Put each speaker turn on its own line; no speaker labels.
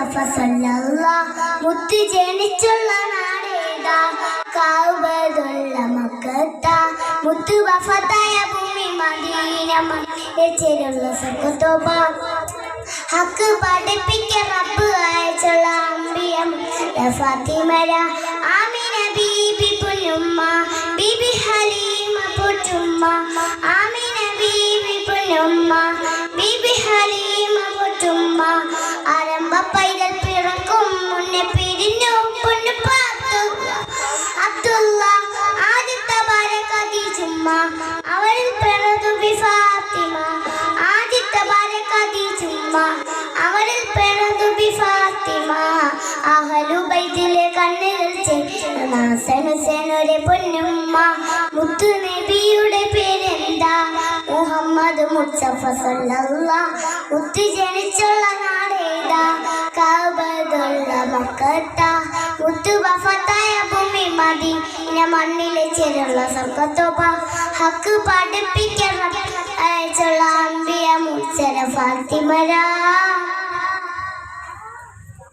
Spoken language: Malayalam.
മുസ്തഫ സല്ലല്ലാഹ് മുത്ത് ജനിച്ചുള്ള നാടേതാ കഅബത്തുള്ള മക്കത്ത മുത്ത് വഫാത്തായ ഭൂമി മദീന മക്കയിലുള്ള സഖത്തോബ ഹക്ക് പഠിപ്പിക്കാൻ റബ്ബ് അയച്ചുള്ള അമ്പിയം ഫാത്തിമര ആമിന ബീബി പുന്നുമ്മ ബീബി ഹലീമ പൊറ്റുമ്മ ആമിന ബീബി പുന്നുമ്മ ബീബി ഹലീമ പൊറ്റുമ്മ ആരംഭ പൈതൽ പിറക്കും മുന്നേ പിരിഞ്ഞു പൊന്നുപ്പ അബ്ദുള്ള ആദ്യത്തെ ഭാര്യ ഖദീജുമ്മ അവളിൽ പിറന്നു ഫാത്തിമ ആദ്യത്തെ ഭാര്യ ഖദീജുമ്മ അവളിൽ പിറന്നു ഫാത്തിമ അഹ്ലു ബൈത്തിലെ കണ്ണുകൾ ചേർന്ന ഹുസൈനുടെ പൊന്നുമ്മ മുത്തു നബിയുടെ പേരെന്താ മുഹമ്മദ് മുസ്തഫ സല്ലല്ലാഹ് മുത്ത് ജനിച്ചുള്ള നാടേതാ കഅബത്തുള്ള മക്കത്ത മുത്ത് വഫാത്തായ ഭൂമി മദീന മണ്ണിലെ ചേരുള്ള സ്വർഗ്ഗത്തോബ ഹക്ക് പഠിപ്പിക്കാൻ അയച്ചുള്ള അമ്പിയ മുസ്തഫ ഫാത്തിമര